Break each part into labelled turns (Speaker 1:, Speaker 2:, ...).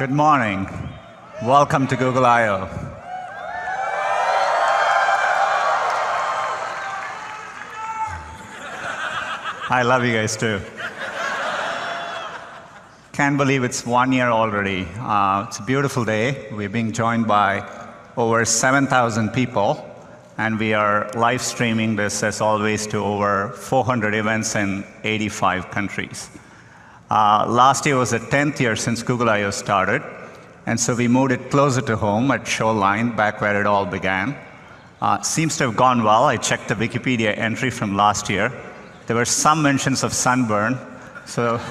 Speaker 1: Good morning. Welcome to Google I/O. I love you guys too. Can't believe it's 1 year already. It's a beautiful day. We're being joined by over 7,000 people, and we are live streaming this, as always, to over 400 events in 85 countries. Last year was the 10th year since Google I/O started, and so we moved it closer to home at Shoreline, back where it all began. Seems to have gone well. I checked the Wikipedia entry from last year. There were some mentions of sunburn, so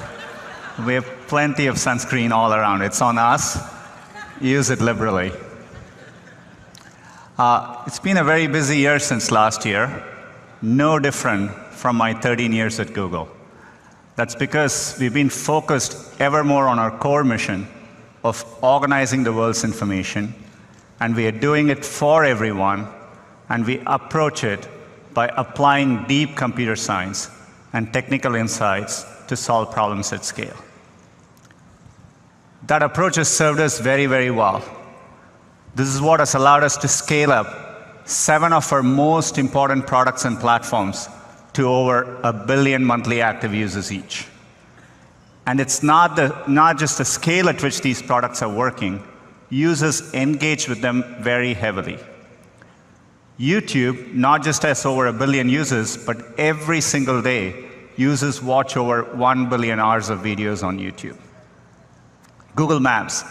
Speaker 1: we have plenty of sunscreen all around. It's on us. Use it liberally. It's been a very busy year since last year, no different from my 13 years at Google. That's because we've been focused ever more on our core mission of organizing the world's information, and we are doing it for everyone, and we approach it by applying deep computer science and technical insights to solve problems at scale. That approach has served us very, very well. This is what has allowed us to scale up 7 of our most important products and platforms to over 1 billion monthly active users each. And it's not just the scale at which these products are working. Users engage with them very heavily. YouTube not just has over 1 billion users, but every single day, users watch over 1 billion hours of videos on YouTube. Google Maps,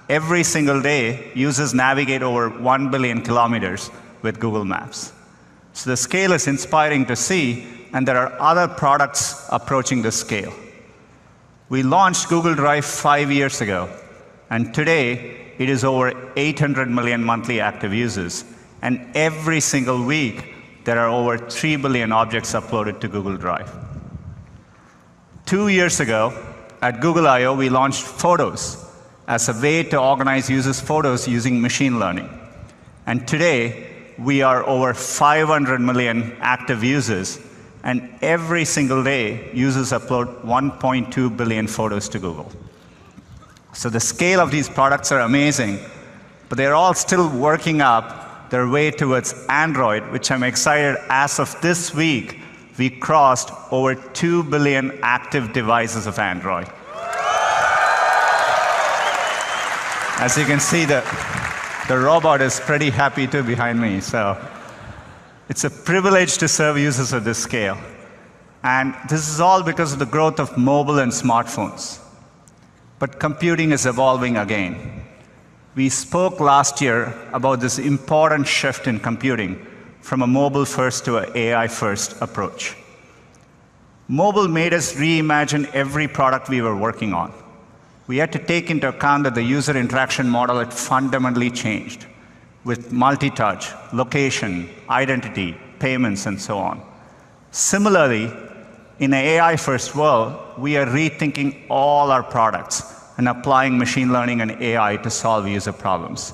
Speaker 1: every single day, users navigate over 1 billion kilometers with Google Maps. So the scale is inspiring to see, and there are other products approaching this scale. We launched Google Drive 5 years ago, and today it is over 800 million monthly active users, and every single week there are over 3 billion objects uploaded to Google Drive. 2 years ago, at Google I/O, we launched Photos as a way to organize users' photos using machine learning. And today, we are over 500 million active users, and every single day, users upload 1.2 billion photos to Google. So the scale of these products are amazing, but they're all still working up their way towards Android, which I'm excited, as of this week, we crossed over 2 billion active devices of Android. As you can see, the robot is pretty happy too behind me. So it's a privilege to serve users at this scale. And this is all because of the growth of mobile and smartphones. But computing is evolving again. We spoke last year about this important shift in computing from a mobile-first to an AI-first approach. Mobile made us reimagine every product we were working on. We had to take into account that the user interaction model had fundamentally changed with multi-touch, location, identity, payments, and so on. Similarly, in an AI-first world, we are rethinking all our products and applying machine learning and AI to solve user problems.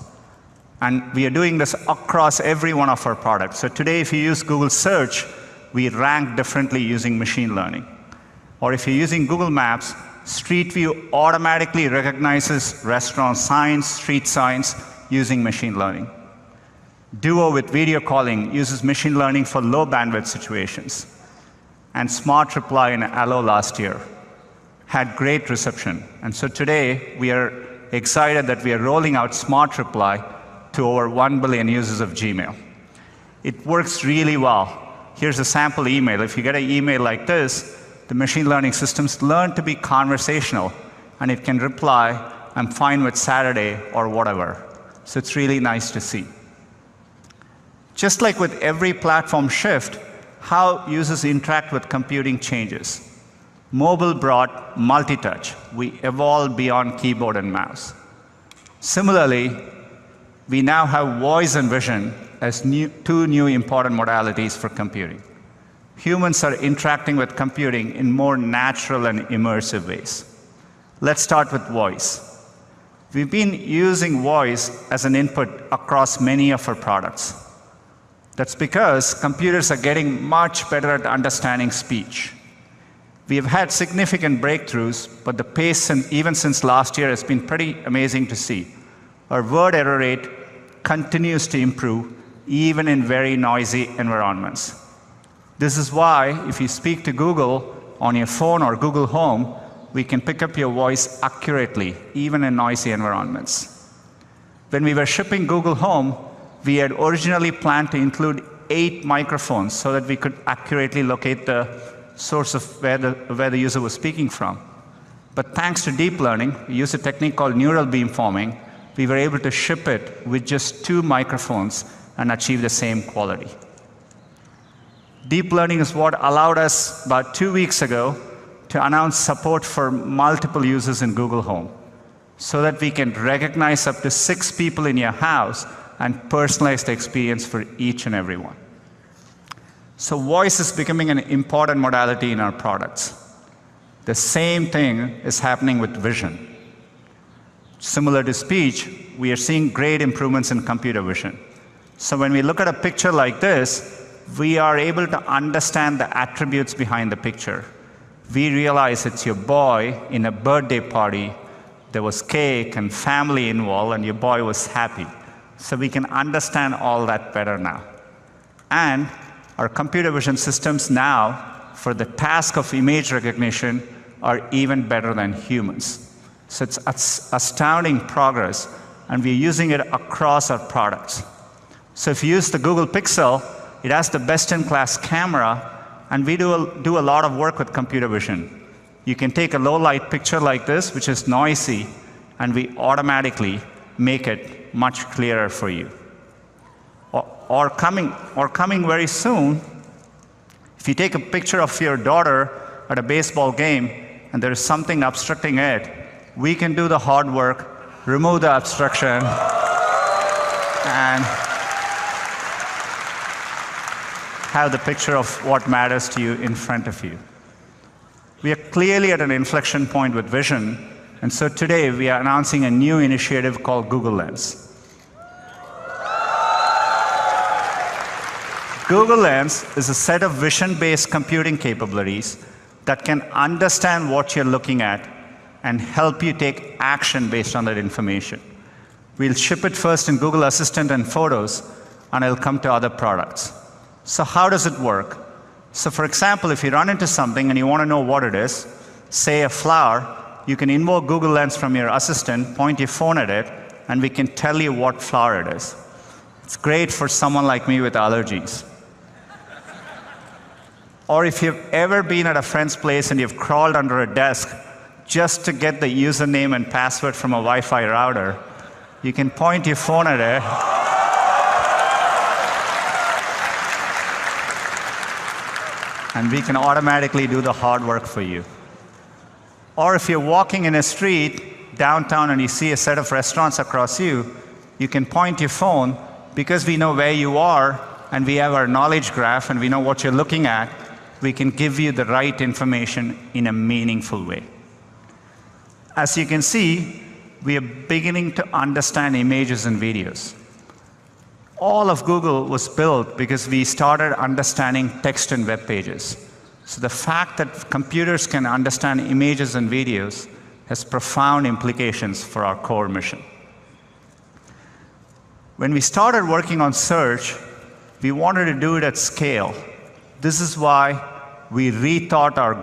Speaker 1: And we are doing this across every one of our products. So today, if you use Google Search, we rank differently using machine learning. Or if you're using Google Maps, Street View automatically recognizes restaurant signs, street signs, using machine learning. Duo with video calling uses machine learning for low bandwidth situations. And Smart Reply in Allo last year had great reception. And so today, we are excited that we are rolling out Smart Reply to over 1 billion users of Gmail. It works really well. Here's a sample email. If you get an email like this, the machine learning systems learn to be conversational, and it can reply, "I'm fine with Saturday," or whatever. So it's really nice to see. Just like with every platform shift, how users interact with computing changes. Mobile brought multi-touch. We evolved beyond keyboard and mouse. Similarly, we now have voice and vision as two new important modalities for computing. Humans are interacting with computing in more natural and immersive ways. Let's start with voice. We've been using voice as an input across many of our products. That's because computers are getting much better at understanding speech. We have had significant breakthroughs, but the pace, even since last year, has been pretty amazing to see. Our word error rate continues to improve, even in very noisy environments. This is why, if you speak to Google on your phone or Google Home, we can pick up your voice accurately, even in noisy environments. When we were shipping Google Home, we had originally planned to include 8 microphones so that we could accurately locate the source of where the user was speaking from. But thanks to deep learning, we use a technique called neural beamforming, we were able to ship it with just 2 microphones and achieve the same quality. Deep learning is what allowed us, about 2 weeks ago, to announce support for multiple users in Google Home, so that we can recognize up to 6 people in your house and personalize the experience for each and every one. So voice is becoming an important modality in our products. The same thing is happening with vision. Similar to speech, we are seeing great improvements in computer vision. So when we look at a picture like this, we are able to understand the attributes behind the picture. We realize it's your boy in a birthday party. There was cake and family involved, and your boy was happy. So we can understand all that better now. And our computer vision systems now, for the task of image recognition, are even better than humans. So it's astounding progress, and we're using it across our products. So if you use the Google Pixel, it has the best-in-class camera, and we do a lot of work with computer vision. You can take a low-light picture like this, which is noisy, and we automatically make it much clearer for you. Or coming very soon, if you take a picture of your daughter at a baseball game and there is something obstructing it, we can do the hard work, remove the obstruction, and have the picture of what matters to you in front of you. We are clearly at an inflection point with vision, and so today we are announcing a new initiative called Google Lens. Google Lens is a set of vision-based computing capabilities that can understand what you're looking at and help you take action based on that information. We'll ship it first in Google Assistant and Photos, and it'll come to other products. So how does it work? So for example, if you run into something and you want to know what it is, say a flower, you can invoke Google Lens from your assistant, point your phone at it, and we can tell you what flower it is. It's great for someone like me with allergies. Or if you've ever been at a friend's place and you've crawled under a desk just to get the username and password from a Wi-Fi router, you can point your phone at it, and we can automatically do the hard work for you. Or if you're walking in a street downtown and you see a set of restaurants across you, you can point your phone, because we know where you are and we have our knowledge graph and we know what you're looking at, we can give you the right information in a meaningful way. As you can see, we are beginning to understand images and videos. All of Google was built because we started understanding text and web pages. So the fact that computers can understand images and videos has profound implications for our core mission. When we started working on search, we wanted to do it at scale. This is why we rethought our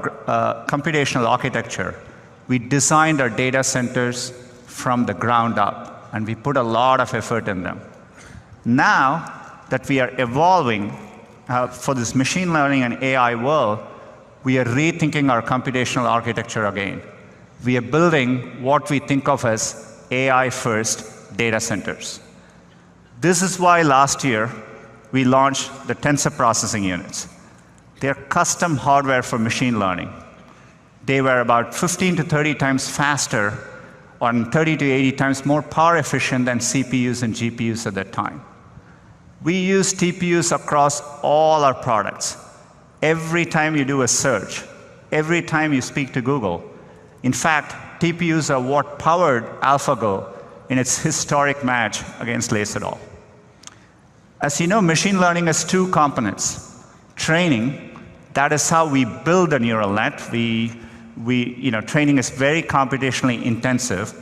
Speaker 1: computational architecture. We designed our data centers from the ground up, and we put a lot of effort in them. Now that we are evolving for this machine learning and AI world, we are rethinking our computational architecture again. We are building what we think of as AI-first data centers. This is why last year we launched the tensor processing units. They're custom hardware for machine learning. They were about 15 to 30 times faster, and 30 to 80 times more power efficient than CPUs and GPUs at that time. We use TPUs across all our products. Every time you do a search, every time you speak to Google. In fact, TPUs are what powered AlphaGo in its historic match against Laserdahl. As you know, machine learning has 2 components: training, That is how we build a neural net. Training is very computationally intensive,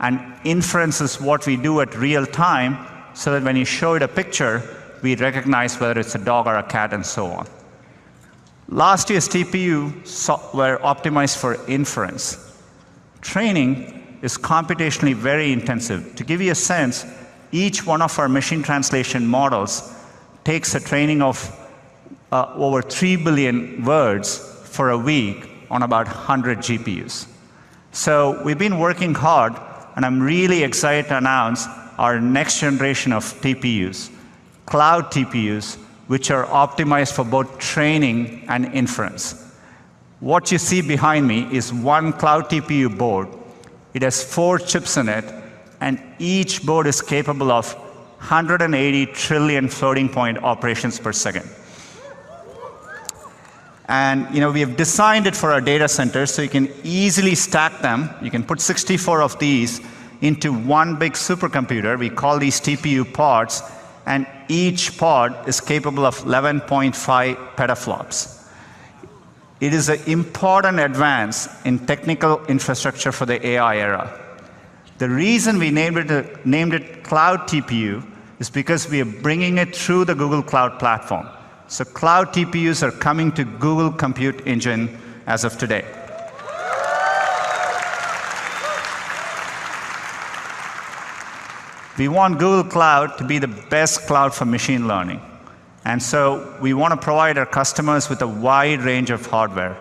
Speaker 1: and inference is what we do at real time, so that when you show it a picture, we recognize whether it's a dog or a cat, and so on. Last year's TPU were optimized for inference. Training is computationally very intensive. To give you a sense, each one of our machine translation models takes a training of over 3 billion words for a week on about 100 GPUs. So we've been working hard, and I'm really excited to announce our next generation of TPUs, cloud TPUs, which are optimized for both training and inference. What you see behind me is one cloud TPU board. It has 4 chips in it, and each board is capable of 180 trillion floating point operations per second. And we have designed it for our data centers, so you can easily stack them. You can put 64 of these into one big supercomputer. We call these TPU pods, and each pod is capable of 11.5 petaflops. It is an important advance in technical infrastructure for the AI era. The reason we named it Cloud TPU is because we are bringing it through the Google Cloud Platform. So cloud TPUs are coming to Google Compute Engine as of today. We want Google Cloud to be the best cloud for machine learning. And so we want to provide our customers with a wide range of hardware,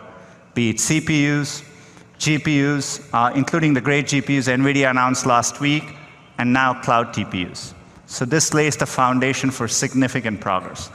Speaker 1: be it CPUs, GPUs, including the great GPUs NVIDIA announced last week, and now cloud TPUs. So this lays the foundation for significant progress.